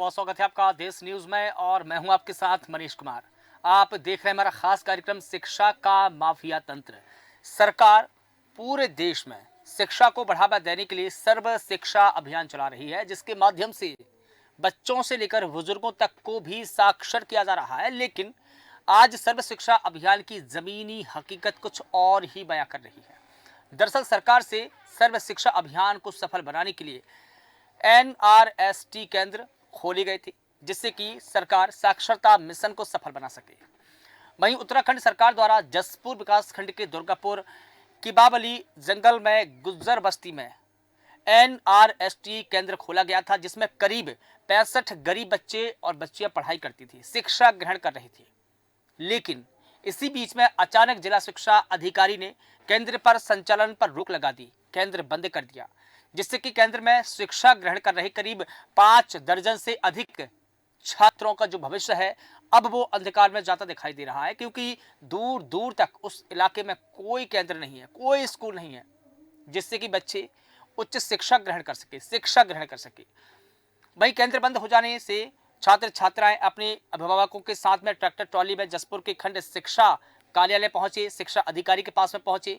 बहुत स्वागत है आपका देश न्यूज में और मैं हूं आपके साथ मनीष कुमार। आप देख रहे हैं हमारा खास कार्यक्रम शिक्षा का माफिया तंत्र। सरकार पूरे देश में शिक्षा को बढ़ावा देने के लिए सर्व शिक्षा अभियान चला रही है, जिसके माध्यम से बच्चों से लेकर बुजुर्गों तक को भी साक्षर किया जा रहा है। लेकिन आज सर्व शिक्षा अभियान की जमीनी हकीकत कुछ और ही बयां कर रही है। दरअसल सरकार से सर्व शिक्षा अभियान को सफल बनाने के लिए NRST केंद्र खोले गए थे, जिससे कि सरकार साक्षरता मिशन को सफल बना सके। वहीं उत्तराखंड सरकार द्वारा जसपुर विकास खंड के दुर्गापुर किबावली जंगल में गुज्जर बस्ती में NRST केंद्र खोला गया था, जिसमें करीब 65 गरीब बच्चे और बच्चियां पढ़ाई करती थी, शिक्षा ग्रहण कर रही थी। लेकिन इसी बीच में अचानक जिला शिक्षा अधिकारी ने केंद्र पर संचालन पर रोक लगा दी, केंद्र बंद कर दिया, जिससे कि केंद्र में शिक्षा ग्रहण कर रहे करीब 5 दर्जन से अधिक छात्रों का जो भविष्य है अब वो अंधकार में जाता दिखाई दे रहा है, क्योंकि दूर दूर तक उस इलाके में कोई केंद्र नहीं है, कोई स्कूल नहीं है जिससे कि बच्चे उच्च शिक्षा ग्रहण कर सके। वहीं केंद्र बंद हो जाने से छात्र छात्राएं अपने अभिभावकों के साथ में ट्रैक्टर ट्रॉली में जसपुर के खंड शिक्षा कार्यालय पहुंचे, शिक्षा अधिकारी के पास में पहुंचे,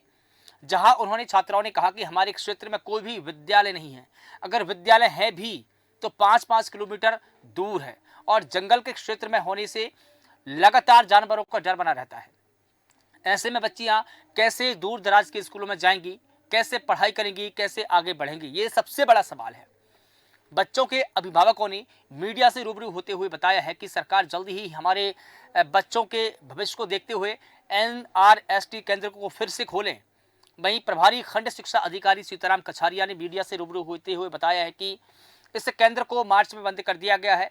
जहां उन्होंने छात्राओं ने कहा कि हमारे क्षेत्र में कोई भी विद्यालय नहीं है, अगर विद्यालय है भी तो 5-5 किलोमीटर दूर है और जंगल के क्षेत्र में होने से लगातार जानवरों का डर बना रहता है। ऐसे में बच्चियां कैसे दूर दराज के स्कूलों में जाएंगी, कैसे पढ़ाई करेंगी, कैसे आगे बढ़ेंगी, ये सबसे बड़ा सवाल है। बच्चों के अभिभावकों ने मीडिया से रूबरू होते हुए बताया है कि सरकार जल्द ही हमारे बच्चों के भविष्य को देखते हुए NRST केंद्र को फिर से खोलें। वहीं प्रभारी खंड शिक्षा अधिकारी सीताराम कछारिया ने मीडिया से रूबरू होते हुए बताया है कि इस केंद्र को मार्च में बंद कर दिया गया है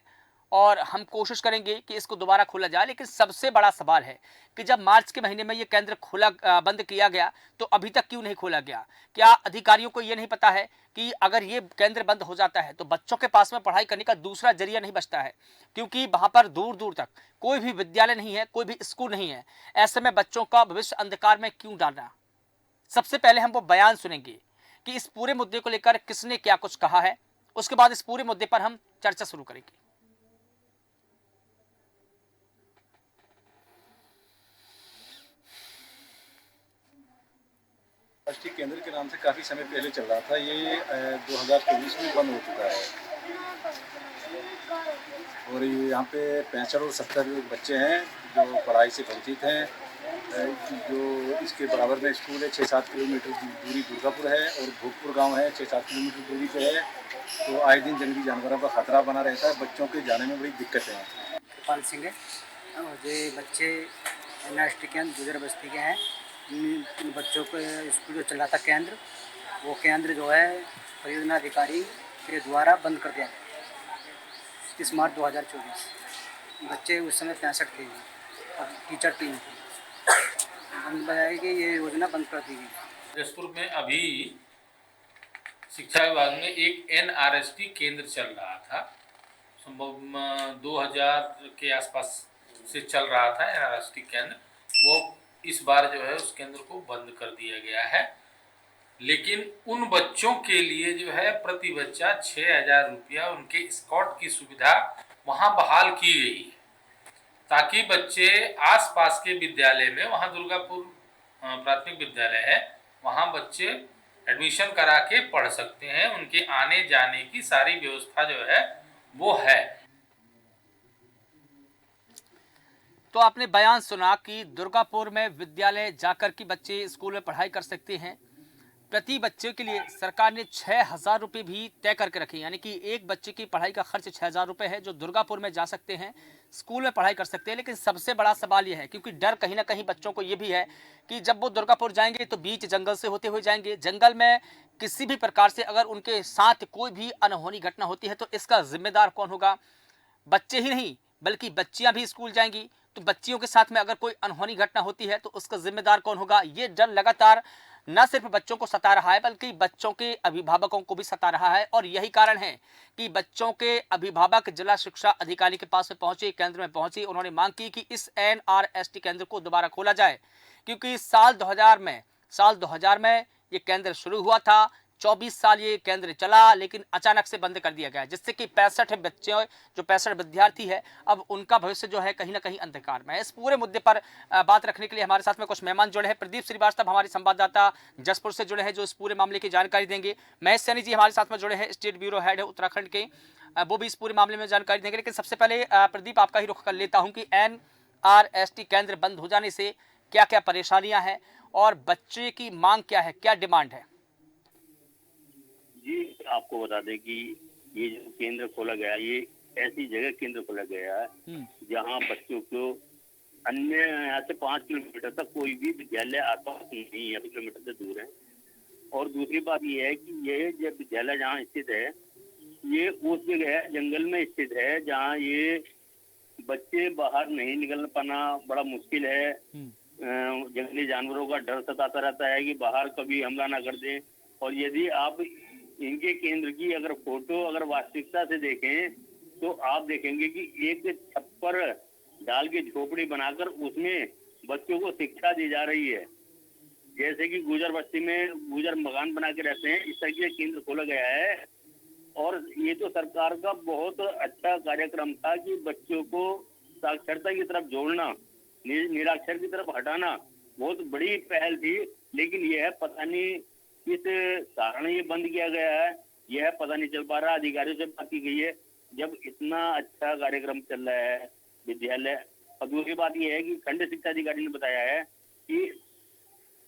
और हम कोशिश करेंगे कि इसको दोबारा खोला जाए। लेकिन सबसे बड़ा सवाल है कि जब मार्च के महीने में ये केंद्र बंद किया गया तो अभी तक क्यों नहीं खोला गया? क्या अधिकारियों को ये नहीं पता है कि अगर ये केंद्र बंद हो जाता है तो बच्चों के पास में पढ़ाई करने का दूसरा जरिया नहीं बचता है, क्योंकि वहां पर दूर दूर तक कोई भी विद्यालय नहीं है, कोई भी स्कूल नहीं है। ऐसे में बच्चों का भविष्य अंधकार में क्यों डालना? सबसे पहले हम वो बयान सुनेंगे कि इस पूरे मुद्दे को लेकर किसने क्या कुछ कहा है, उसके बाद इस पूरे मुद्दे पर हम चर्चा शुरू करेंगे। राष्ट्रीय केंद्र के नाम से काफ़ी समय पहले चल रहा था, ये 2024 में बंद हो चुका है और ये यहाँ पे 65 और 70 बच्चे हैं जो पढ़ाई से वंचित हैं। जो इसके बराबर में स्कूल है, 6-7 किलोमीटर दूरी दुर्गापुर है और भोगपुर गांव है, 6-7 किलोमीटर दूरी पे है। तो आए दिन जंगली जानवरों का खतरा बना रहता है, बच्चों के जाने में बड़ी दिक्कत है। कृपाल सिंह है और ये बच्चे NRST केंद्र गुजर बस्ती के हैं। इन बच्चों को स्कूल जो चला था केंद्र, वो केंद्र जो है परियोजना अधिकारी के द्वारा बंद कर दिया 31 मार्च 2024। बच्चे उस समय 65 थे और टीचर 3 थे। हमने बताया कि ये योजना बंद कर दी गई। जसपुर में अभी शिक्षा विभाग में एक NRST केंद्र चल रहा था, संभव 2000 के आसपास से चल रहा था NRST केंद्र। वो इस बार जो है उस केंद्र को बंद कर दिया गया है, लेकिन उन बच्चों के लिए जो है प्रति बच्चा 6000 रुपया उनके स्कॉट की सुविधा वहाँ बहाल की गई है, ताकि बच्चे आसपास के विद्यालय में, वहाँ दुर्गापुर प्राथमिक विद्यालय है, वहाँ बच्चे एडमिशन करा के पढ़ सकते हैं। उनके आने जाने की सारी व्यवस्था जो है वो है। तो आपने बयान सुना कि दुर्गापुर में विद्यालय जाकर के बच्चे स्कूल में पढ़ाई कर सकते हैं। प्रति बच्चे के लिए सरकार ने 6000 रुपये भी तय करके रखे, यानी कि एक बच्चे की पढ़ाई का खर्च 6000 रुपये है, जो दुर्गापुर में जा सकते हैं, स्कूल में पढ़ाई कर सकते हैं। लेकिन सबसे बड़ा सवाल यह है, क्योंकि डर कहीं ना कहीं बच्चों को ये भी है कि जब वो दुर्गापुर जाएंगे तो बीच जंगल से होते हुए जाएंगे, जंगल में किसी भी प्रकार से अगर उनके साथ कोई भी अनहोनी घटना होती है तो इसका जिम्मेदार कौन होगा? बच्चे ही नहीं बल्कि बच्चियां भी स्कूल जाएंगी, तो बच्चियों के साथ में अगर कोई अनहोनी घटना होती है तो उसका जिम्मेदार कौन होगा? ये डर लगातार न सिर्फ बच्चों को सता रहा है बल्कि बच्चों के अभिभावकों को भी सता रहा है। और यही कारण है कि बच्चों के अभिभावक जिला शिक्षा अधिकारी के पास में पहुंचे, केंद्र में पहुंचे। उन्होंने मांग की कि इस NRST केंद्र को दोबारा खोला जाए, क्योंकि साल 2000 में ये केंद्र शुरू हुआ था। 24 साल ये केंद्र चला, लेकिन अचानक से बंद कर दिया गया, जिससे कि 65 बच्चे, जो 65 विद्यार्थी है, अब उनका भविष्य जो है कहीं ना कहीं अंधकार में है। इस पूरे मुद्दे पर बात रखने के लिए हमारे साथ में कुछ मेहमान जुड़े हैं। प्रदीप श्रीवास्तव हमारे संवाददाता जसपुर से जुड़े हैं, जो इस पूरे मामले की जानकारी देंगे। महेश सैनी जी हमारे साथ में जुड़े हैं, स्टेट ब्यूरो हेड है उत्तराखंड के, वो भी इस पूरे मामले में जानकारी देंगे। लेकिन सबसे पहले प्रदीप, आपका ही रुख कर लेता हूं कि NRST केंद्र बंद हो जाने से क्या क्या परेशानियां हैं और बच्चे की मांग क्या है, क्या डिमांड है? जी, आपको बता दें कि ये जो केंद्र खोला गया, ये ऐसी जगह केंद्र खोला गया है जहां बच्चों को अन्य यहाँ से 5 किलोमीटर तक कोई भी विद्यालय आसपास नहीं है, किलोमीटर से दूर है। और दूसरी बात ये है कि ये जो विद्यालय जहाँ स्थित है, ये उस जगह है, जंगल में स्थित है, जहाँ ये बच्चे बाहर नहीं निकल पाना बड़ा मुश्किल है। जंगली जानवरों का डर सताता रहता है कि बाहर कभी हमला ना कर दें। और यदि आप इनके केंद्र की अगर फोटो अगर वास्तविकता से देखें तो आप देखेंगे कि एक छप्पर डाल के झोपड़ी बनाकर उसमें बच्चों को शिक्षा दी जा रही है। जैसे कि गुजर बस्ती में गुजर मकान बना के रहते हैं, इस तरह के केंद्र खोला गया है। और ये तो सरकार का बहुत अच्छा कार्यक्रम था कि बच्चों को साक्षरता की तरफ जोड़ना, निराक्षर की तरफ हटाना बहुत बड़ी पहल थी। लेकिन यह पता नहीं किस कारण ये बंद किया गया है, यह पता नहीं चल पा रहा। अधिकारियों से बात की गई है, जब इतना अच्छा कार्यक्रम चल रहा है विद्यालय। और दूसरी बात यह है कि खंड शिक्षा अधिकारी ने बताया है कि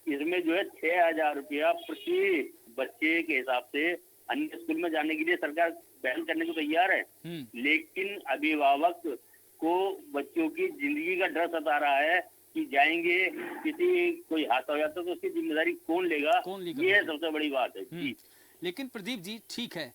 इसमें जो है 6,000 रुपया प्रति बच्चे के हिसाब से अन्य स्कूल में जाने के लिए सरकार पहल करने को तैयार है। लेकिन अभिभावक को बच्चों की जिंदगी का डर सता रहा है कि जाएंगे, किसी कोई हादसा हो जाता तो उसकी जिम्मेदारी कौन लेगा? ये सबसे बड़ी बात है जी। लेकिन प्रदीप जी, ठीक है,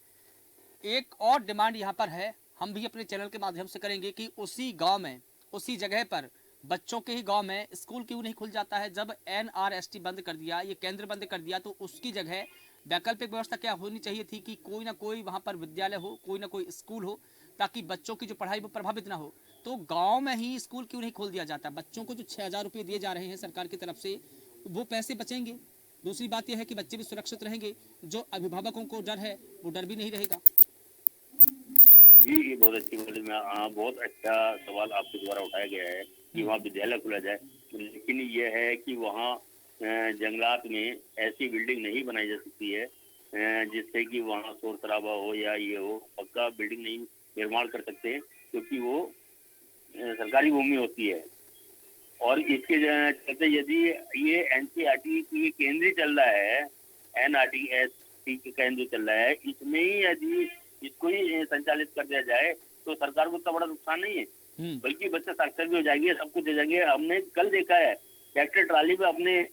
एक और डिमांड यहाँ पर है, हम भी अपने चैनल के माध्यम से करेंगे कि उसी गांव में, उसी जगह पर, बच्चों के ही गांव में स्कूल क्यों नहीं खुल जाता है? जब NRST बंद कर दिया, ये केंद्र बंद कर दिया, तो उसकी जगह वैकल्पिक व्यवस्था क्या होनी चाहिए थी कि कोई ना कोई वहां पर विद्यालय हो, कोई ना कोई स्कूल हो, ताकि बच्चों की जो पढ़ाई वो प्रभावित ना हो। तो गांव में ही स्कूल क्यों नहीं खोल दिया जाता? बच्चों को जो 6,000 रुपये दिए जा रहे हैं सरकार की तरफ से, वो पैसे बचेंगे। दूसरी बात यह है कि बच्चे भी सुरक्षित रहेंगे, जो अभिभावकों को डर है वो डर भी नहीं रहेगा। जी, ये बहुत अच्छी बोली में बहुत अच्छा सवाल आपके द्वारा उठाया गया है कि वहाँ विद्यालय खुला जाए। लेकिन ये है कि वहाँ जंगलात में ऐसी बिल्डिंग नहीं बनाई जा सकती है जिससे कि वहाँ शोर शराबा हो या ये हो। पक्का बिल्डिंग नहीं निर्माण कर सकते क्योंकि वो सरकारी भूमि होती है। और इसके चलते यदि ये NCERT की केंद्र चल रहा है, NRST के केंद्र चल रहा है, इसमें ही यदि इसको ही संचालित कर दिया जाए तो सरकार को इतना बड़ा नुकसान नहीं है, बल्कि बच्चे साक्षर भी हो जाएंगे, सब कुछ हो जाएंगे। हमने कल देखा है ट्रैक्टर ट्राली पे अपने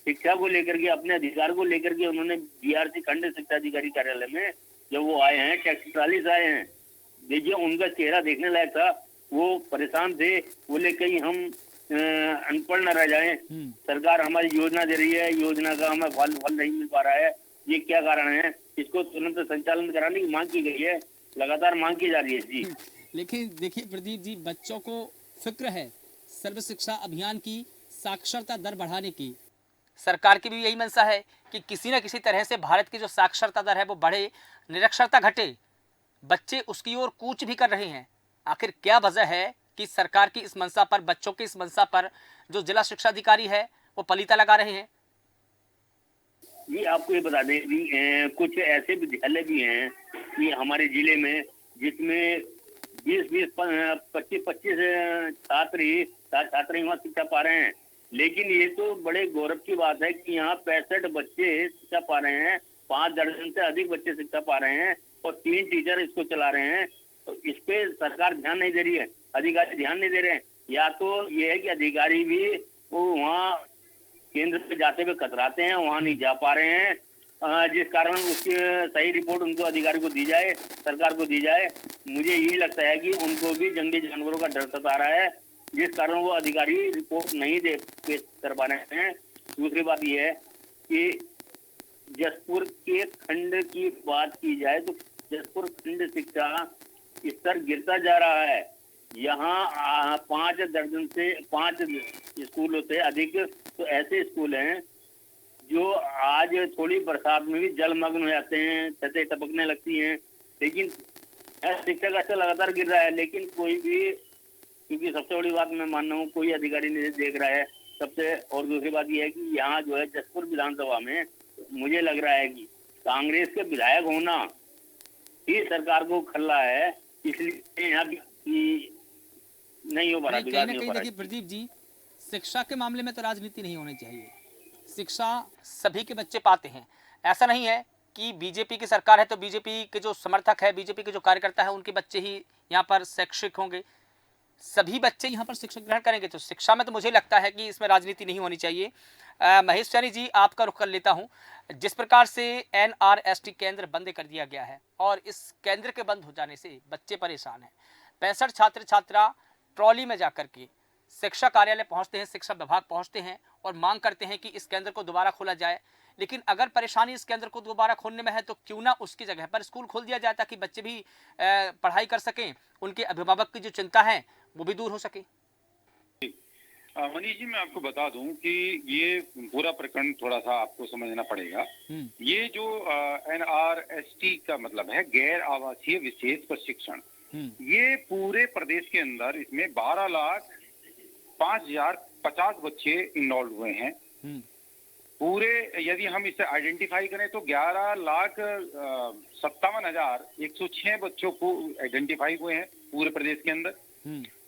शिक्षा को लेकर के, अपने अधिकार को लेकर के उन्होंने BRC खंड शिक्षा अधिकारी कार्यालय में जब वो आए हैं, ट्रैक्टर ट्राली से आए हैं, देखिए उनका चेहरा देखने लायक था। वो परेशान थे, बोले कहीं हम अनपढ़ न रह जाएं, सरकार हमारी योजना दे रही है, योजना का हमें फल नहीं मिल पा रहा है, ये क्या कारण है? इसको तुरंत संचालन कराने की मांग की गई है, लगातार मांग की जा रही है जी। लेकिन देखिए प्रदीप जी, बच्चों को फिक्र है सर्व शिक्षा अभियान की, साक्षरता दर बढ़ाने की। सरकार की भी यही मंशा है कि किसी न किसी तरह से भारत की जो साक्षरता दर है वो बढ़े, निरक्षरता घटे। बच्चे उसकी ओर कूच भी कर रहे हैं। आखिर क्या वजह है कि सरकार की इस मंशा पर, बच्चों की इस मंशा पर जो जिला शिक्षा अधिकारी है वो पलीता लगा रहे हैं? ये आपको ये बता दें कि कुछ ऐसे विद्यालय भी हैं कि हमारे जिले में जिसमें 20-25 छात्र वहाँ शिक्षा पा रहे हैं। लेकिन ये तो बड़े गौरव की बात है कि यहाँ 65 बच्चे शिक्षा पा रहे हैं, 5 दर्जन से अधिक बच्चे शिक्षा पा रहे हैं और 3 टीचर इसको चला रहे हैं। तो इस पे सरकार ध्यान नहीं दे रही है, अधिकारी ध्यान नहीं दे रहे हैं। या तो ये है कि अधिकारी भी वो वहाँ केंद्र पे जाते हुए कतराते हैं, वहाँ नहीं जा पा रहे हैं, जिस कारण उसकी सही रिपोर्ट उनको अधिकारी को दी जाए, सरकार को दी जाए। मुझे यही लगता है कि उनको भी जंगली जानवरों का डर सता रहा है, जिस कारण वो अधिकारी रिपोर्ट नहीं दे पेश कर पा रहे हैं। दूसरी बात यह है कि जसपुर के खंड की बात की जाए तो जसपुर खंड शिक्षा स्तर गिरता जा रहा है। यहाँ 5 दर्जन से 5 स्कूलों से अधिक तो ऐसे स्कूल हैं जो आज थोड़ी बरसात में भी जलमग्न हो जाते हैं, छतें टपकने लगती हैं, लेकिन शिक्षक अच्छा लगातार गिर रहा है, लेकिन कोई भी, क्योंकि सबसे बड़ी बात मैं मान रहा हूँ कोई अधिकारी नहीं देख रहा है सबसे। और दूसरी बात यह है कि यहाँ जो है जसपुर विधानसभा में मुझे लग रहा है कि कांग्रेस के विधायक होना ही सरकार को खल्ला है, इसलिए यहाँ नहीं हो पा रहा, कहीं ना कहीं देखिए प्रदीप जी, शिक्षा के मामले में तो राजनीति नहीं होनी चाहिए। शिक्षा सभी के बच्चे पाते हैं। ऐसा नहीं है कि बीजेपी की सरकार है तो बीजेपी के जो समर्थक है, बीजेपी के जो कार्यकर्ता है, उनके बच्चे ही यहाँ पर शैक्षिक होंगे। सभी बच्चे यहाँ पर शिक्षा ग्रहण करेंगे। तो शिक्षा में तो मुझे लगता है कि इसमें राजनीति नहीं होनी चाहिए। महेश चारी जी, आपका रुख कर लेता हूँ। जिस प्रकार से NRST केंद्र बंद कर दिया गया है और इस केंद्र के बंद हो जाने से बच्चे परेशान हैं। 65 छात्र छात्रा ट्रॉली में जाकर के शिक्षा कार्यालय पहुंचते हैं, शिक्षा विभाग पहुंचते हैं और मांग करते हैं कि इस केंद्र को दोबारा खोला जाए। लेकिन अगर परेशानी इस केंद्र को दोबारा खोलने में है तो क्यों ना उसकी जगह पर स्कूल खोल दिया जाए, ताकि बच्चे भी पढ़ाई कर सकें, उनके अभिभावक की जो चिंता है वो भी दूर हो सके। मनीष जी, मैं आपको बता दूं कि ये पूरा प्रकरण थोड़ा सा आपको समझना पड़ेगा। ये जो NRST का मतलब है गैर आवासीय विशेष प्रशिक्षण, ये पूरे प्रदेश के अंदर इसमें 12,05,050 बच्चे इन्वॉल्व हुए हैं। पूरे यदि हम इसे आइडेंटिफाई करें तो 11,57,106 बच्चों को आइडेंटिफाई हुए हैं पूरे प्रदेश के अंदर।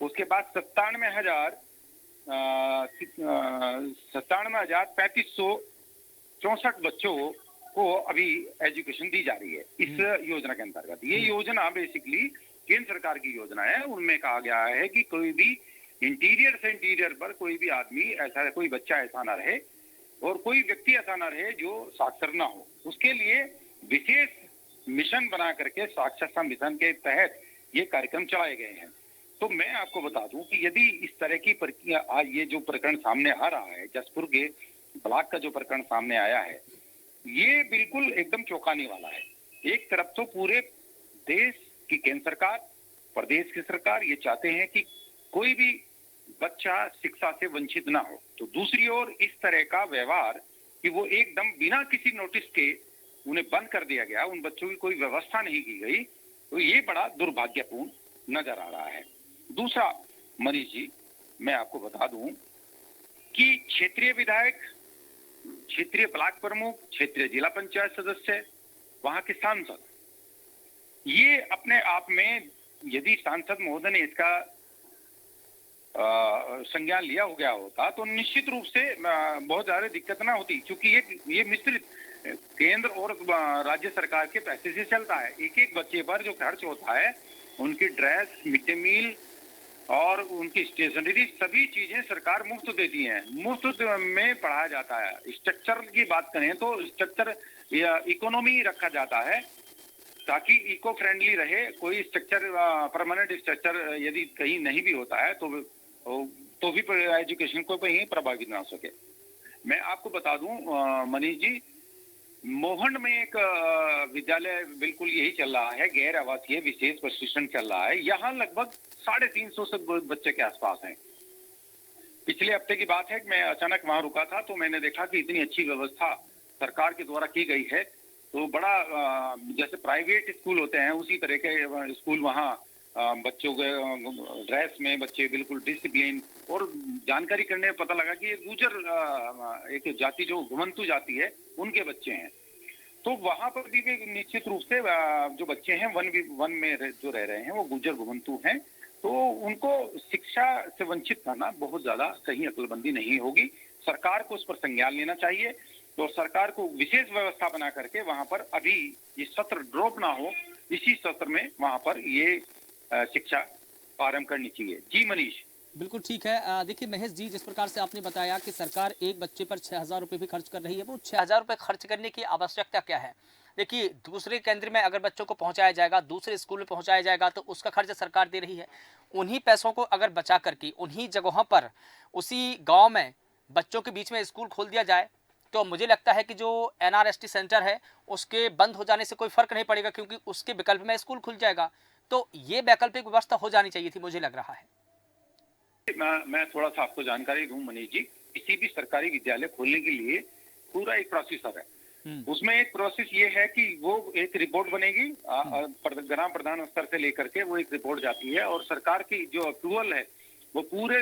उसके बाद 97,3564 बच्चों को अभी एजुकेशन दी जा रही है इस योजना के अंतर्गत। ये योजना बेसिकली केंद्र सरकार की योजना है। उनमें कहा गया है कि कोई भी इंटीरियर से इंटीरियर पर कोई भी आदमी ऐसा, कोई बच्चा ऐसा ना रहे और कोई व्यक्ति ऐसा ना रहे जो साक्षर ना हो। उसके लिए विशेष मिशन बना करके साक्षरता मिशन के तहत ये कार्यक्रम चलाए गए हैं। तो मैं आपको बता दूं कि यदि इस तरह की प्रक्रिया, आज ये जो प्रकरण सामने आ रहा है, जसपुर के ब्लॉक का जो प्रकरण सामने आया है, ये बिल्कुल एकदम चौंकाने वाला है। एक तरफ तो पूरे देश की केंद्र सरकार, प्रदेश की सरकार ये चाहते हैं कि कोई भी बच्चा शिक्षा से वंचित ना हो, तो दूसरी ओर इस तरह का व्यवहार कि वो एकदम बिना किसी नोटिस के उन्हें बंद कर दिया गया, उन बच्चों की कोई व्यवस्था नहीं की गई, तो ये बड़ा दुर्भाग्यपूर्ण नजर आ रहा है। दूसरा मनीष जी, मैं आपको बता दूं कि क्षेत्रीय विधायक, क्षेत्रीय ब्लॉक प्रमुख, क्षेत्रीय जिला पंचायत सदस्य, वहां के सांसद, ये अपने आप में, यदि सांसद महोदय ने इसका संज्ञान लिया हो गया होता तो निश्चित रूप से बहुत ज्यादा दिक्कत ना होती, क्योंकि ये मिश्रित केंद्र और राज्य सरकार के पैसे से चलता है। एक एक बच्चे पर जो खर्च होता है, उनकी ड्रेस, मिड डे मील और उनकी स्टेशनरी, सभी चीजें सरकार मुफ्त देती है, मुफ्त में पढ़ाया जाता है। स्ट्रक्चर की बात करें तो स्ट्रक्चर या इकोनॉमी रखा जाता है ताकि इको फ्रेंडली रहे। कोई स्ट्रक्चर, परमानेंट स्ट्रक्चर यदि कहीं नहीं भी होता है तो भी एजुकेशन को कहीं प्रभावित ना हो सके। मैं आपको बता दूं मनीष जी, मोहन में एक विद्यालय बिल्कुल यही चल रहा है, गैर आवासीय विशेष प्रशिक्षण चल रहा है। यहाँ लगभग 350 से बच्चे के आसपास हैं। पिछले हफ्ते की बात है कि मैं अचानक वहां रुका था तो मैंने देखा कि इतनी अच्छी व्यवस्था सरकार के द्वारा की गई है। तो बड़ा जैसे प्राइवेट स्कूल होते हैं उसी तरह के स्कूल वहाँ, बच्चों के ड्रेस में बच्चे बिल्कुल डिसिप्लिन, और जानकारी करने में पता लगा कि ये गुजर एक जाति, जो घुमंतु जाति है, उनके बच्चे हैं। तो वहां पर भी निश्चित रूप से जो बच्चे हैं वन में जो रह रहे हैं वो गुजर घुमंतु हैं, तो उनको शिक्षा से वंचित करना बहुत ज्यादा कहीं अक्लमंदी नहीं होगी। सरकार को उस पर संज्ञान लेना चाहिए तो सरकार को विशेष व्यवस्था बना करके वहां पर अभी ये सत्र ड्रॉप ना हो, इसी सत्र में वहां पर ये शिक्षा प्रारंभ करनी चाहिए। जी मनीष। बिल्कुल ठीक है। देखिए महेश जी, जिस प्रकार से आपने बताया कि सरकार एक बच्चे पर 6,000 रुपये भी खर्च कर रही है, वो 6,000 रुपये खर्च करने की आवश्यकता क्या है? देखिए, दूसरे केंद्र में अगर बच्चों को पहुंचाया जाएगा, दूसरे स्कूल में पहुंचाया जाएगा तो उसका खर्च सरकार दे रही है। उन्हीं पैसों को अगर बचा करके उन्हीं जगहों पर उसी गाँव में बच्चों के बीच में स्कूल खोल दिया जाए तो मुझे लगता है कि जो NRST सेंटर है उसके बंद हो जाने से कोई फर्क नहीं पड़ेगा, क्योंकि उसके विकल्प में स्कूल खुल जाएगा। तो ये वैकल्पिक व्यवस्था हो जानी चाहिए थी, मुझे लग रहा है। मैं थोड़ा सा आपको जानकारी दूं मनीष जी, किसी भी सरकारी विद्यालय खोलने के लिए पूरा एक प्रोसेसर है। उसमें एक प्रोसेस ये है कि वो एक रिपोर्ट बनेगी, ग्राम प्रधान स्तर से लेकर के वो एक रिपोर्ट जाती है, और सरकार की जो अप्रूवल है वो पूरे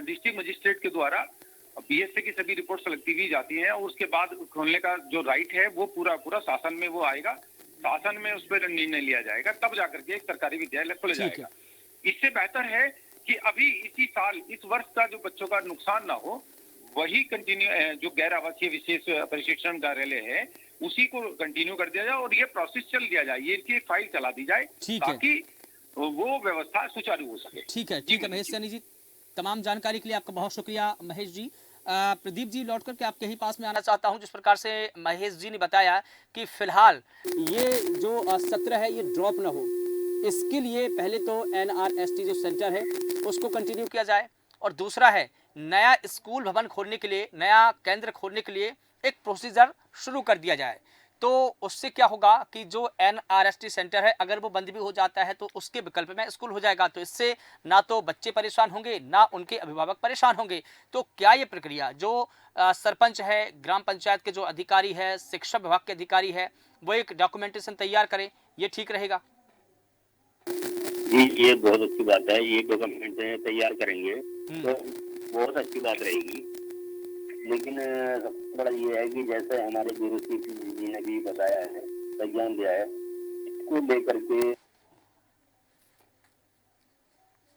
डिस्ट्रिक्ट मजिस्ट्रेट के द्वारा बीएसए की सभी रिपोर्ट्स लगती हुई जाती हैं, और उसके बाद खोलने का जो राइट है वो पूरा शासन में वो आएगा, शासन में उस पर निर्णय लिया जाएगा, तब जाकर के एक सरकारी विद्यालय खोला जाएगा। इससे बेहतर है कि अभी इसी साल, इस वर्ष का जो बच्चों का नुकसान ना हो, वही कंटिन्यू जो गैर आवासीय विशेष प्रशिक्षण कार्यालय है उसी को कंटिन्यू कर दिया जाए, और ये प्रोसेस चल दिया जाए, ये इसकी एक फाइल चला दी जाए, ताकि वो व्यवस्था सुचारू हो सके। ठीक है महेश सैनी जी, तमाम जानकारी के लिए आपका बहुत शुक्रिया महेश जी। प्रदीप जी, लौट करके आपके ही पास में आना चाहता हूं। जिस प्रकार से महेश जी ने बताया कि फिलहाल ये जो सत्र है ये ड्रॉप ना हो, इसके लिए पहले तो NRST जो सेंटर है उसको कंटिन्यू किया जाए, और दूसरा है नया स्कूल भवन खोलने के लिए, नया केंद्र खोलने के लिए एक प्रोसीजर शुरू कर दिया जाए। तो उससे क्या होगा कि जो NRST सेंटर है अगर वो बंद भी हो जाता है तो उसके विकल्प में स्कूल हो जाएगा, तो इससे ना तो बच्चे परेशान होंगे ना उनके अभिभावक परेशान होंगे। तो क्या ये प्रक्रिया जो सरपंच है, ग्राम पंचायत के जो अधिकारी है, शिक्षा विभाग के अधिकारी है, वो एक डॉक्यूमेंटेशन तैयार करें, ये ठीक रहेगा? जी, ये बहुत अच्छी बात है। ये डॉक्यूमेंट तैयार करेंगे तो बहुत अच्छी बात रहेगी, लेकिन सबसे बड़ा ये है कि जैसे हमारे गुरु जी ने भी बताया है, संज्ञान दिया है, इसको लेकर के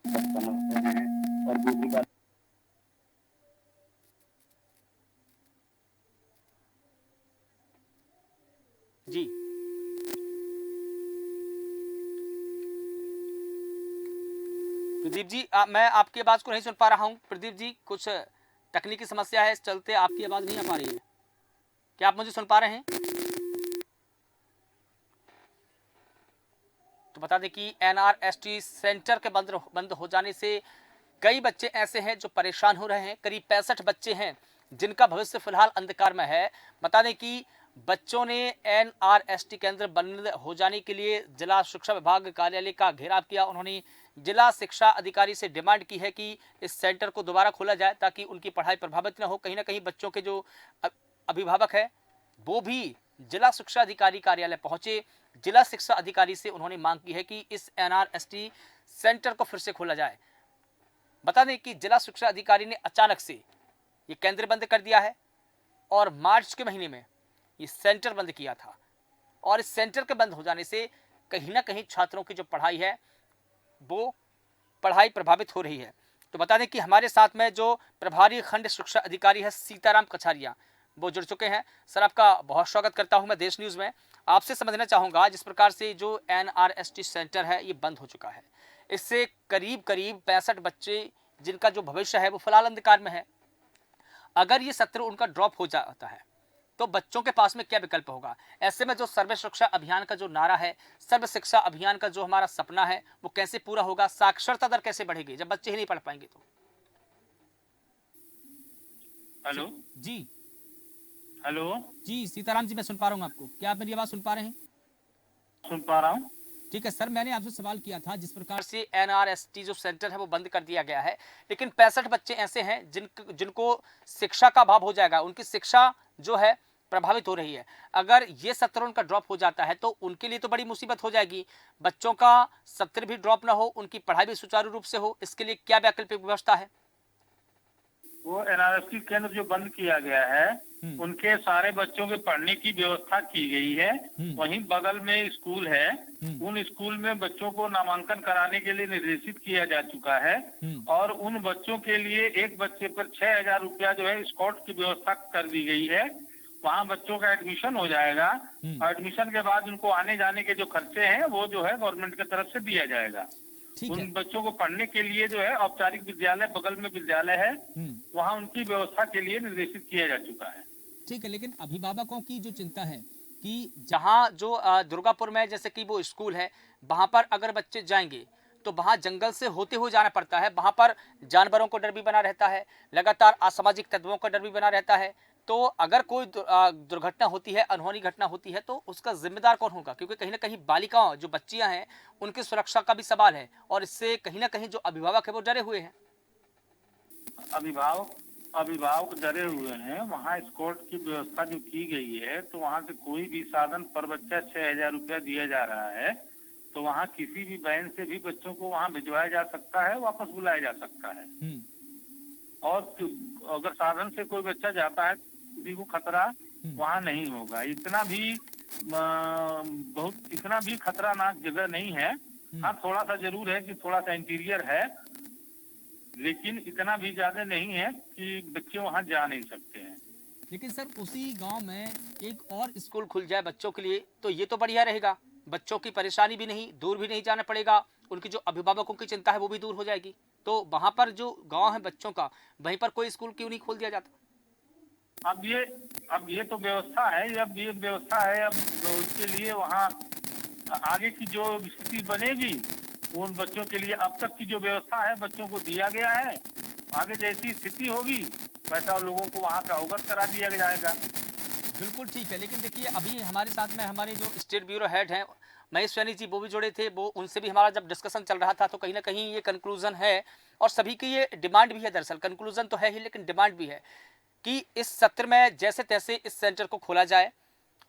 समझते हैं। और दूसरी बात, जी प्रदीप जी, मैं आपकी आवाज को नहीं सुन पा रहा हूं। प्रदीप जी, कुछ तकनीकी समस्या है, इस चलते आपकी आवाज नहीं आ पा रही है। क्या आप मुझे सुन पा रहे हैं? तो बता दें कि NRST सेंटर के बंद हो जाने से कई बच्चे ऐसे हैं जो परेशान हो रहे हैं। करीब 65 बच्चे हैं जिनका भविष्य फिलहाल अंधकार में है। बता दें कि बच्चों ने NRST केंद्र बंद हो जाने के लिए जिला शिक्षा विभाग कार्यालय का घेराव किया। उन्होंने जिला शिक्षा अधिकारी से डिमांड की है कि इस सेंटर को दोबारा खोला जाए ताकि उनकी पढ़ाई प्रभावित न हो। कहीं ना कहीं बच्चों के जो अभिभावक है वो भी जिला शिक्षा अधिकारी कार्यालय पहुंचे। जिला शिक्षा अधिकारी से उन्होंने मांग की है कि इस NRST सेंटर को फिर से खोला जाए। बता दें कि जिला शिक्षा अधिकारी ने अचानक से ये केंद्र बंद कर दिया है और मार्च के महीने में ये सेंटर बंद किया था, और इस सेंटर के बंद हो जाने से कहीं ना कहीं छात्रों की जो पढ़ाई है वो पढ़ाई प्रभावित हो रही है। तो बता दें कि हमारे साथ में जो प्रभारी खंड शिक्षा अधिकारी है सीताराम कछारिया, वो जुड़ चुके हैं। सर, आपका बहुत स्वागत करता हूं मैं देश न्यूज़ में। आपसे समझना चाहूँगा, जिस प्रकार से जो NRST सेंटर है ये बंद हो चुका है, इससे करीब 65 बच्चे जिनका जो भविष्य है वो फिलहाल अंधकार में है। अगर ये सत्र उनका ड्रॉप हो जाता है तो बच्चों के पास में क्या विकल्प होगा? ऐसे में जो सर्व शिक्षा अभियान का जो नारा है, सर्व शिक्षा अभियान का जो हमारा सपना है, वो कैसे पूरा होगा? साक्षरता दर कैसे बढ़ेगी जब बच्चे ही नहीं पढ़ पाएंगे तो? हेलो जी हेलो जी, सीताराम जी, मैं सुन पा रहा हूँ आपको। क्या आप मेरी आवाज सुन पा रहे हैं? सुन पा रहा हूँ। ठीक है सर, मैंने आपसे सवाल किया था, जिस प्रकार से NRST जो सेंटर है वो बंद कर दिया गया है, लेकिन 65 बच्चे ऐसे हैं जिनको शिक्षा का अभाव हो जाएगा, उनकी शिक्षा जो है प्रभावित हो रही है। अगर ये सत्र उनका ड्रॉप हो जाता है तो उनके लिए तो बड़ी मुसीबत हो जाएगी। बच्चों का सत्र भी ड्रॉप ना हो, उनकी पढ़ाई भी सुचारू रूप से हो, इसके लिए क्या वैकल्पिक व्यवस्था है? वो NRST केंद्र जो बंद किया गया है, उनके सारे बच्चों के पढ़ने की व्यवस्था की गई है। वहीं बगल में स्कूल है, उन स्कूल में बच्चों को नामांकन कराने के लिए निर्देशित किया जा चुका है, और उन बच्चों के लिए एक बच्चे पर 6,000 रुपया जो है स्कॉट की व्यवस्था कर दी गई है। वहाँ बच्चों का एडमिशन हो जाएगा। एडमिशन के बाद उनको आने जाने के जो खर्चे हैं वो जो है गवर्नमेंट की तरफ से दिया जाएगा। उन बच्चों को पढ़ने के लिए जो है औपचारिक विद्यालय, बगल में विद्यालय है, वहाँ उनकी व्यवस्था के लिए निर्देशित किया जा चुका है। ठीक है, लेकिन अभिभावकों की जो चिंता है कि जहाँ जो दुर्गापुर में जैसे कि वो स्कूल है, वहाँ पर अगर बच्चे जाएंगे तो वहाँ जंगल से होते हुए जाना पड़ता है, वहाँ पर जानवरों को डर भी बना रहता है, लगातार असामाजिक तत्वों का डर भी बना रहता है। तो अगर कोई दुर्घटना होती है, अनहोनी घटना होती है, तो उसका जिम्मेदार कौन होगा? क्योंकि कहीं ना कहीं बालिकाओं जो बच्चियां हैं उनकी सुरक्षा का भी सवाल है, और इससे कहीं ना कहीं जो अभिभावक है वो डरे हुए हैं। अभिभावक डरे हुए हैं। वहाँ एस्कॉर्ट की व्यवस्था जो की गई है, तो वहाँ से कोई भी साधन पर बच्चा 6,000 रुपया दिया जा रहा है। तो वहाँ किसी भी वैन से भी बच्चों को वहाँ भिजवाया जा सकता है, वापस बुलाया जा सकता है। और अगर साधन से कोई बच्चा जाता है, किसी को खतरा वहाँ नहीं होगा। इतना भी खतरनाक जगह नहीं है। हाँ, थोड़ा सा जरूर है कि थोड़ा सा इंटीरियर है, लेकिन इतना भी ज्यादा नहीं है कि बच्चे वहाँ जा नहीं सकते हैं। लेकिन सर उसी गांव में एक और स्कूल खुल जाए बच्चों के लिए तो ये तो बढ़िया रहेगा। बच्चों की परेशानी भी नहीं, दूर भी नहीं जाना पड़ेगा, उनकी जो अभिभावकों की चिंता है वो भी दूर हो जाएगी। तो वहां पर जो गांव है बच्चों का, वहीं पर कोई स्कूल क्यों नहीं खोल दिया जाता? अब ये तो व्यवस्था है। अब ये व्यवस्था है। अब तो उसके लिए वहाँ आगे की जो स्थिति बनेगी, उन बच्चों के लिए अब तक की जो व्यवस्था है बच्चों को दिया गया है। आगे जैसी स्थिति होगी वैसा लोगों को वहाँ का अवगत करा दिया जाएगा। बिल्कुल ठीक है। लेकिन देखिए अभी हमारे साथ में हमारे जो स्टेट ब्यूरो हेड हैं महेश सैनी जी, वो भी जुड़े थे। वो उनसे भी हमारा जब डिस्कशन चल रहा था तो कहीं ना कहीं ये कंक्लूजन है और सभी की ये डिमांड भी है। दरअसल कंक्लूजन तो है ही, लेकिन डिमांड भी है कि इस सत्र में जैसे तैसे इस सेंटर को खोला जाए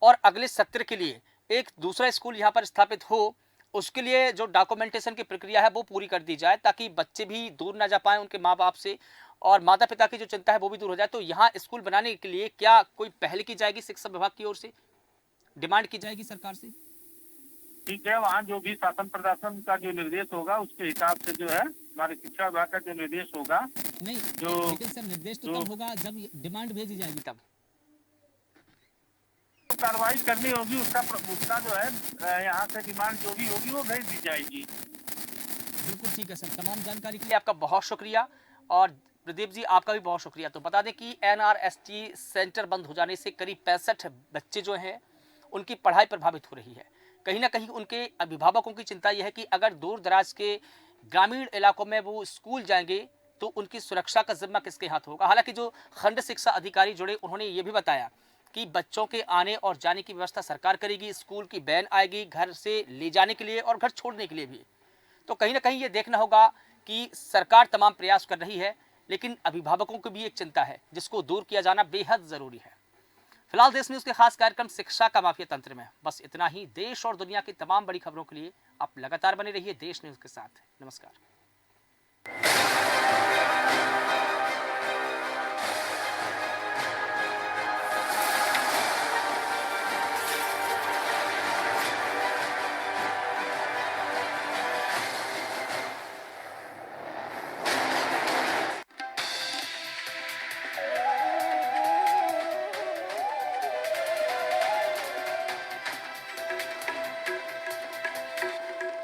और अगले सत्र के लिए एक दूसरा स्कूल यहाँ पर स्थापित हो। उसके लिए जो डॉक्यूमेंटेशन की प्रक्रिया है वो पूरी कर दी जाए, ताकि बच्चे भी दूर ना जा पाए उनके माँ बाप से और माता पिता की जो चिंता है वो भी दूर हो जाए। तो यहाँ स्कूल बनाने के लिए क्या कोई पहल की जाएगी शिक्षा विभाग की ओर से, डिमांड की जाएगी सरकार से? ठीक है, वहाँ जो भी शासन प्रशासन का जो निर्देश होगा उसके हिसाब से जो है हमारे शिक्षा विभाग का जो निर्देश होगा। नहीं जो लेकिन सर निर्देश तो तब होगा जब डिमांड भेजी जाएगी, तब कार्रवाई करनी होगी। उसका जो है यहाँ से डिमांड जो भी होगी वो भेज दी जाएगी। बिल्कुल ठीक है सर। तमाम जानकारी के लिए आपका बहुत शुक्रिया और प्रदीप जी आपका भी बहुत शुक्रिया। तो बता दें कि NRST सेंटर बंद हो जाने से करीब 65 बच्चे जो हैं उनकी पढ़ाई प्रभावित हो रही है। कहीं ना कहीं उनके अभिभावकों की चिंता यह है कि अगर दूर दराज के ग्रामीण इलाकों में वो स्कूल जाएंगे तो उनकी सुरक्षा का जिम्मा किसके हाथ होगा। हालांकि जो खंड शिक्षा अधिकारी जुड़े उन्होंने ये भी बताया कि बच्चों के आने और जाने की व्यवस्था सरकार करेगी, स्कूल की वैन आएगी घर से ले जाने के लिए और घर छोड़ने के लिए भी। तो कहीं ना कहीं ये देखना होगा कि सरकार तमाम प्रयास कर रही है, लेकिन अभिभावकों की भी एक चिंता है जिसको दूर किया जाना बेहद जरूरी है। फिलहाल देश न्यूज के खास कार्यक्रम शिक्षा का माफिया तंत्र में बस इतना ही। देश और दुनिया की तमाम बड़ी खबरों के लिए आप लगातार बने रहिए देश न्यूज के साथ। नमस्कार।